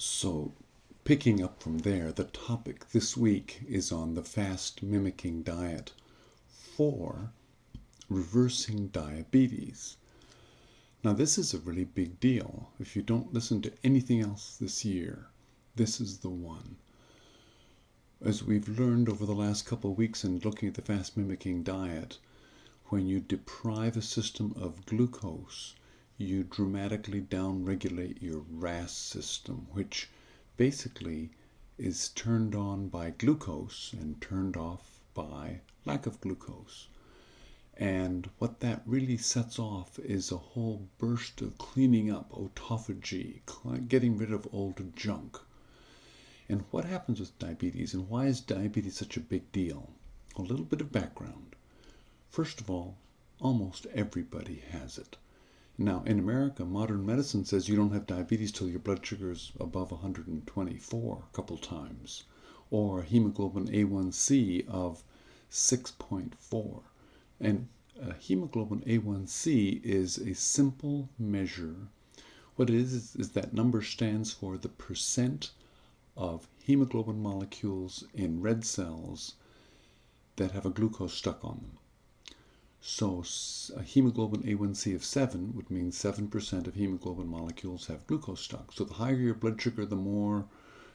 So, picking up from there, the topic this week is on the fast mimicking diet for reversing diabetes. Now, this is a really big deal. If you don't listen to anything else this year, this is the one. As we've learned over the last couple of weeks in looking at the fast mimicking diet, when you deprive a system of glucose, you dramatically downregulate your RAS system, which basically is turned on by glucose and turned off by lack of glucose. And what that really sets off is a whole burst of cleaning up, autophagy, getting rid of old junk. And what happens with diabetes, and why is diabetes such a big deal? A little bit of background. First of all, almost everybody has it. Now, in America, modern medicine says you don't have diabetes till your blood sugar is above 124 a couple times, or hemoglobin A1C of 6.4. And hemoglobin A1C is a simple measure. What it is that number stands for the percent of hemoglobin molecules in red cells that have a glucose stuck on them. So a hemoglobin A1C of 7 would mean 7% of hemoglobin molecules have glucose stuck. So the higher your blood sugar, the more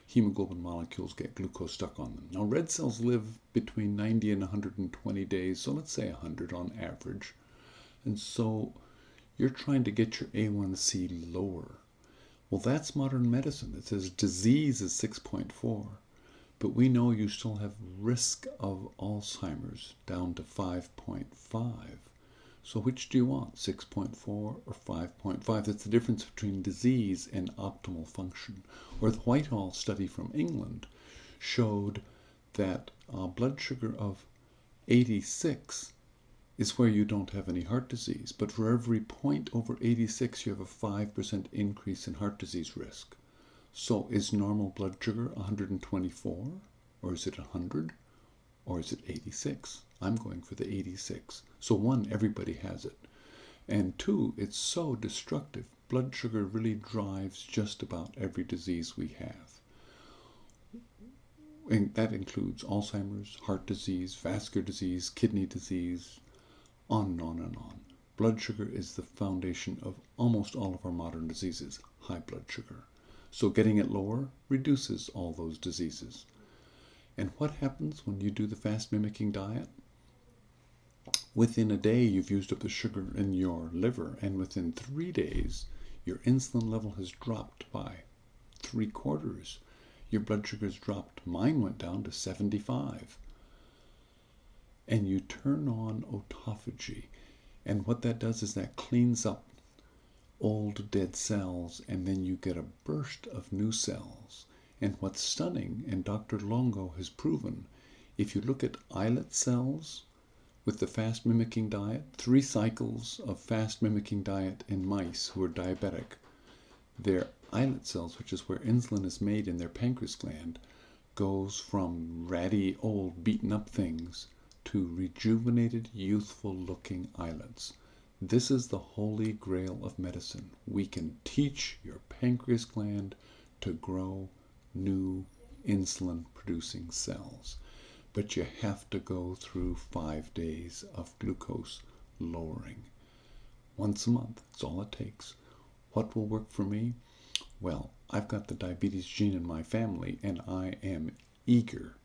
hemoglobin molecules get glucose stuck on them. Now, red cells live between 90 and 120 days, so let's say 100 on average. And so you're trying to get your A1C lower. Well, that's modern medicine. It says disease is 6.4. But we know you still have risk of Alzheimer's down to 5.5. So which do you want, 6.4 or 5.5? That's the difference between disease and optimal function. Or the Whitehall study from England showed that blood sugar of 86 is where you don't have any heart disease. But for every point over 86, you have a 5% increase in heart disease risk. So is normal blood sugar 124, or is it 100, or is it 86? I'm going for the 86. So one, everybody has it. And two, it's so destructive. Blood sugar really drives just about every disease we have. And that includes Alzheimer's, heart disease, vascular disease, kidney disease, on and on and on. Blood sugar is the foundation of almost all of our modern diseases, high blood sugar. So getting it lower reduces all those diseases. And what happens when you do the fast mimicking diet? Within a day, you've used up the sugar in your liver, and within 3 days, your insulin level has dropped by 3/4. Your blood sugar's dropped. Mine went down to 75. And you turn on autophagy. And what that does is that cleans up old dead cells, and then you get a burst of new cells. And what's stunning, and Dr. Longo has proven, if you look at islet cells with the fast mimicking diet, 3 cycles of fast mimicking diet in mice who are diabetic, their islet cells, which is where insulin is made in their pancreas gland, goes from ratty, old, beaten up things to rejuvenated, youthful looking islets. This is the holy grail of medicine. We can teach your pancreas gland to grow new insulin-producing cells. But you have to go through 5 days of glucose lowering. Once a month, that's all it takes. What will work for me? Well, I've got the diabetes gene in my family, and I am eager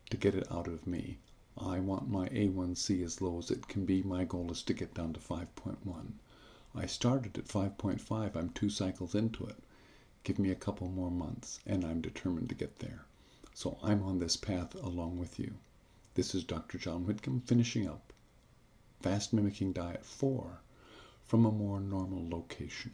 to get it out of me. I want my A1C as low as it can be. My goal is to get down to 5.1. I started at 5.5. I'm 2 cycles into it. Give me a couple more months, and I'm determined to get there. So I'm on this path along with you. This is Dr. John Whitcomb finishing up Fast Mimicking Diet 4 from a more normal location.